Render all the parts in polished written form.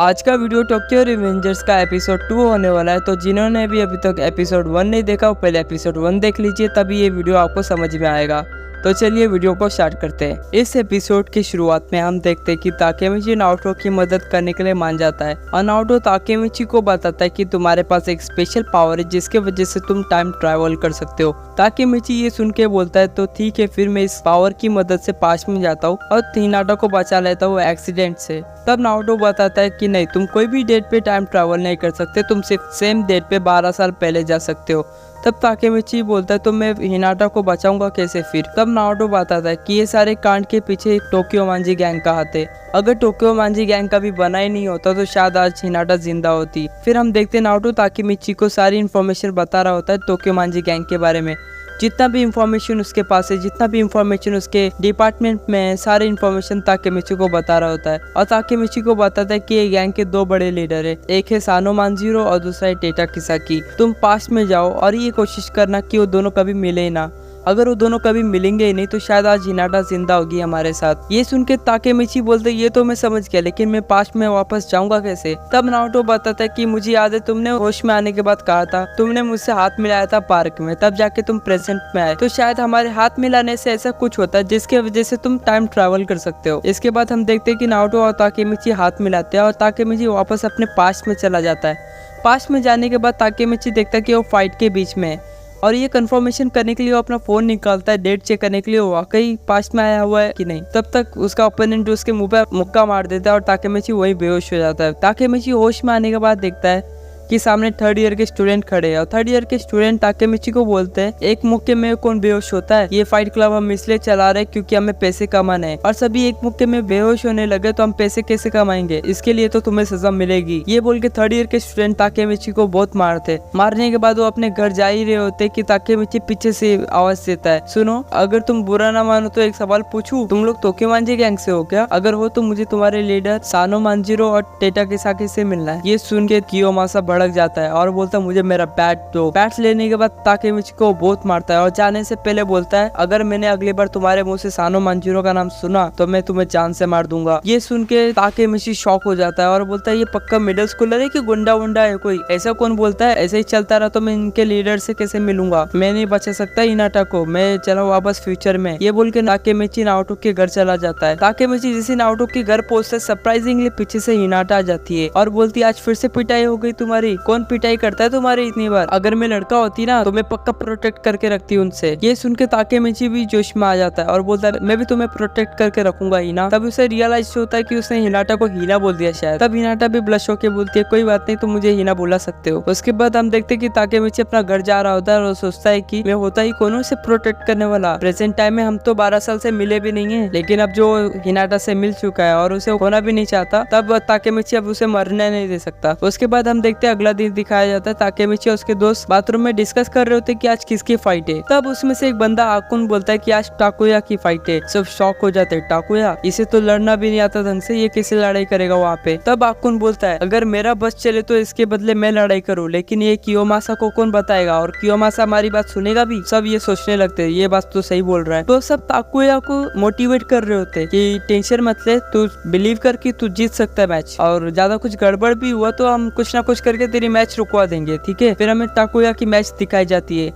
आज का video Tokyo Revengers का एपिसोड 2 होने वाला है। तो जिन्होंने भी अभी तक एपिसोड 1 नहीं देखा, वो पहले एपिसोड 1 देख लीजिए, तभी ये वीडियो आपको समझ में आएगा। तो चलिए वीडियो को स्टार्ट करते हैं। इस एपिसोड की शुरुआत में हम देखते हैं कि ताकेमिची नारुतो की मदद करने के लिए मान जाता है और नारुतो ताकेमिची को बताता है कि तुम्हारे पास एक स्पेशल पावर है जिसके वजह से तुम टाइम ट्रैवल कर सकते हो। ताकेमिची ये सुन के बोलता है तो ठीक है, फिर मैं इस पावर की मदद से पास्ट में जाता हूँ और हिनाटा को बचा लेता हूँ एक्सीडेंट से। तब नारुतो बताता है कि नहीं, तुम कोई भी डेट पे टाइम ट्रैवल नहीं कर सकते, तुम सिर्फ सेम डेट पे 12 साल पहले जा सकते हो। तब ताकेमिची बोलता है तो मैं हिनाटा को बचाऊंगा कैसे फिर। तब नारुतो बताता है कि ये सारे कांड के पीछे टोक्यो मांजी गैंग का हाथ है। अगर टोक्यो मांजी गैंग का भी बना ही नहीं होता तो शायद आज हिनाटा जिंदा होती। फिर हम देखते नारुतो ताकेमिची को सारी इन्फॉर्मेशन बता रहा होता है टोक्यो मांजी गैंग के बारे में। जितना भी इंफॉर्मेशन उसके पास है, जितना भी इंफॉर्मेशन उसके डिपार्टमेंट में है, सारे इंफॉर्मेशन ताकेमिची को बता रहा होता है। और ताकेमिची को बताता है कि ये गैंग के 2 बड़े लीडर है, एक है सानो मांजीरो और दूसरा है टेटा किसाकी। तुम पास्ट में जाओ और ये कोशिश करना कि वो दोनों कभी मिले ही ना। अगर वो दोनों कभी मिलेंगे ही नहीं तो शायद आज हिनाटा जिंदा होगी हमारे साथ। ये सुन के ताकेमिची बोलते ये तो मैं समझ गया, लेकिन मैं पास्ट में वापस जाऊंगा कैसे। तब नारुतो बताता है कि मुझे याद है तुमने होश में आने के बाद कहा था, तुमने मुझसे हाथ मिलाया था पार्क में, तब जाके तुम प्रेजेंट में आए। तो शायद हमारे हाथ मिलाने से ऐसा कुछ होता है जिसके वजह से तुम टाइम ट्रैवल कर सकते हो। इसके बाद हम देखते हैं कि नारुतो और ताकेमिची हाथ मिलाते हैं और ताकेमिची वापस अपने पास्ट में चला जाता है। पास्ट में जाने के बाद ताकेमिची देखता है कि वो फाइट के बीच में है और ये कंफर्मेशन करने के लिए वो अपना फोन निकालता है, डेट चेक करने के लिए वो वाकई पास्ट में आया हुआ है कि नहीं। तब तक उसका ओपोनेंट उसके मुंह पे मुक्का मार देता है और ताकेमिची वही बेहोश हो जाता है। ताकेमिची होश में आने के बाद देखता है कि सामने 3rd ईयर के स्टूडेंट खड़े हैं और 3rd ईयर के स्टूडेंट ताकेमिची को बोलते हैं एक मुक्के में कौन बेहोश होता है, ये फाइट क्लब हम इसलिए चला रहे हैं क्योंकि हमें पैसे कमाने हैं और सभी एक मुक्के में बेहोश होने लगे तो हम पैसे कैसे कमाएंगे, इसके लिए तो तुम्हें सजा मिलेगी। ये बोल के 3rd ईयर के स्टूडेंट ताकेमिची को बहुत मारते। मारने के बाद वो अपने घर जा ही रहे होते कि ताकेमिची पीछे से आवाज देता है, सुनो अगर तुम बुरा ना मानो तो एक सवाल पूछूं, तुम लोग टोक्यो मांजी गैंग से हो क्या? अगर हो तो मुझे तुम्हारे लीडर सानो मांजीरो और टेटा किसाकी से मिलना है। ये सुन के कियोमासा भड़क जाता है और बोलता है मुझे मेरा बैट दो। बैट लेने के बाद ताकेमिची को बहुत मारता है और जाने से पहले बोलता है अगर मैंने अगली बार तुम्हारे मुंह से सानो मांजीरो का नाम सुना तो मैं तुम्हें जान से मार दूंगा। ये सुन के ताकेमिची शॉक हो जाता है और बोलता है ये पक्का मिडिल स्कूलर है कि गुंडा वुंडा है कोई? ऐसा कौन बोलता है? ऐसे ही चलता रहा तो मैं इनके लीडर से कैसे मिलूंगा? मैं नहीं बचा सकता हिनाटा को, मैं चला वापस फ्यूचर में। ये बोल के ताकेमिची नारुतो के घर चला जाता है। ताकेमिची जैसे नारुतो के घर पहुंचता है सरप्राइजिंगली पीछे से हिनाटा आ जाती है और बोलती है आज फिर से पिटाई हो गई तुम्हारी, कौन पिटाई करता है तुम्हारी इतनी बार? अगर मैं लड़का होती ना तो मैं पक्का प्रोटेक्ट करके रखती उनसे। ये सुन के ताकेमिची भी जोश में आ जाता है और बोलता है मैं भी तुम्हें प्रोटेक्ट करके रखूंगा हिना। तब उसे रियलाइज होता है कि उसने हिनाटा को हीना बोल दिया शायद। तब हिनाटा भी ब्लश होके बोलती है कोई बात नहीं, तुम मुझे हीना बोला सकते हो। उसके बाद हम देखते हैं कि ताकेमिची अपना घर जा रहा होता है और सोचता है कि मैं होता ही कौन हूं इसे प्रोटेक्ट करने वाला। प्रेजेंट टाइम में हम तो 12 साल से मिले भी नहीं है, लेकिन अब जो हिनाटा से मिल चुका है और उसे होना भी नहीं चाहता, तब ताकेमिची अब उसे मरने नहीं दे सकता। उसके बाद हम देखते हैं अगला दिन दिखाया जाता है ताकेमिची और उसके दोस्त बाथरूम में डिस्कस कर रहे होते कि आज किसकी फाइट है। तब उसमें से एक बंदा आकुन बोलता है कि आज टाकुया की फाइट है। सब शॉक हो जाते हैं, टाकुया इसे तो लड़ना भी नहीं आता ढंग से, ये कैसे लड़ाई करेगा वहाँ पे? तब आकुन बोलता है अगर मेरा बस चले तो इसके बदले मैं लड़ाई करूँ, लेकिन ये कियोमासा को कौन बताएगा और कियोमासा हमारी बात सुनेगा भी? सब ये सोचने लगते हैं ये बात तो सही बोल रहा है। तो सब ताकुया को मोटिवेट कर रहे होते कि टेंशन मत ले, तू बिलीव कर कि तू जीत सकता है मैच, और ज्यादा कुछ गड़बड़ भी हुआ तो हम कुछ ना कुछ करके तेरी मैच रुकवा देंगे, ठीक है? फिर हमें ताकुया की मैच दिखाई जाती है।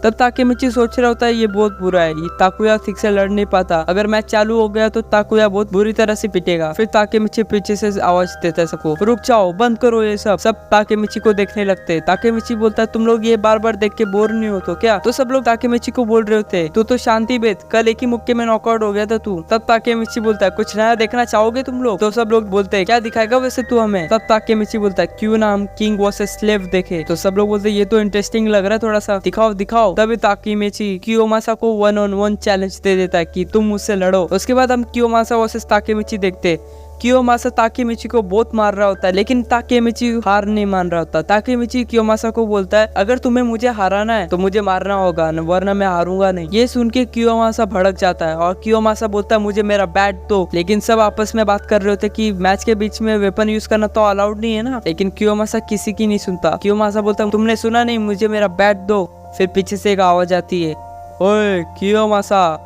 तब ताकेमिची सोच रहा होता है ये बहुत बुरा है, ये ताकुया ठीक से लड़ नहीं पाता, अगर मैच चालू हो गया तो ताकुया बहुत बुरी तरह से पिटेगा। फिर ताकेमिची पीछे से आवाज देता है सबको रुक जाओ, बंद करो ये सब। सब ताकेमिची को देखने लगते हैं। ताकेमिची बोलता है तुम लोग ये बार बार देख के बोर नहीं हो तो क्या? तो सब लोग ताकेमिची को बोल रहे होते तू तो शांति बेद, कल एक ही मुक्के में नॉकआउट हो गया था तू। तब ताकेमिची बोलता है कुछ नया देखना चाहोगे तुम लोग? तो सब लोग बोलते हैं क्या दिखाएगा वैसे तू हमें? तब ताकेमिची बोलता है क्यों ना हम किंग वर्सेस स्लेव देखे। तो सब लोग बोलते ये तो इंटरेस्टिंग लग रहा है, थोड़ा सा दिखाओ दिखाओ। तभी ताकेमिची कियोमासा को 1-on-1 चैलेंज दे देता है कि तुम मुझसे लड़ो। उसके बाद हम कियोमासा वर्सेस ताकेमिची देखते। कियोमासा ताकेमिची को बहुत मार रहा होता है, लेकिन ताकेमिची हार नहीं मान रहा होता। ताकेमिची कियोमासा को बोलता है अगर तुम्हें मुझे हराना है तो मुझे मारना होगा, वरना मैं हारूंगा नहीं। ये सुन के कियोमासा भड़क जाता है और कियोमासा बोलता है मुझे मेरा बैट दो। लेकिन सब आपस में बात कर रहे होते कि मैच के बीच में वेपन यूज करना तो अलाउड नहीं है ना, लेकिन कियोमासा किसी की नहीं सुनता। कियोमासा बोलता है तुमने सुना नहीं, मुझे मेरा बैट दो। फिर पीछे से एक आवाज आती है ओए कियोमासा।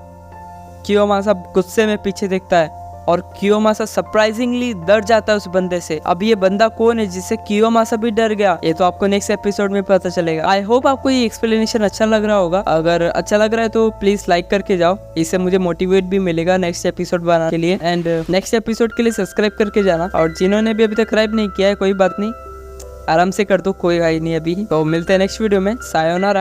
कियोमासा गुस्से में पीछे देखता है और कियोमासा सरप्राइजिंगली डर जाता है उस बंदे से। अब ये बंदा कौन है जिससे कियोमासा भी डर गया, ये तो आपको नेक्स्ट एपिसोड में पता चलेगा। आई होप आपको ये एक्सप्लेनेशन अच्छा लग रहा होगा। अगर अच्छा लग रहा है तो प्लीज लाइक करके जाओ, इससे मुझे मोटिवेट भी मिलेगा नेक्स्ट एपिसोड बनाने के लिए। एंड नेक्स्ट एपिसोड के लिए सब्सक्राइब करके जाना, और जिन्होंने भी अभी तक सब्सक्राइब नहीं किया है कोई बात नहीं, आराम से कर दो, कोई भाई नहीं अभी। तो मिलते हैं नेक्स्ट वीडियो में। सायोनारा।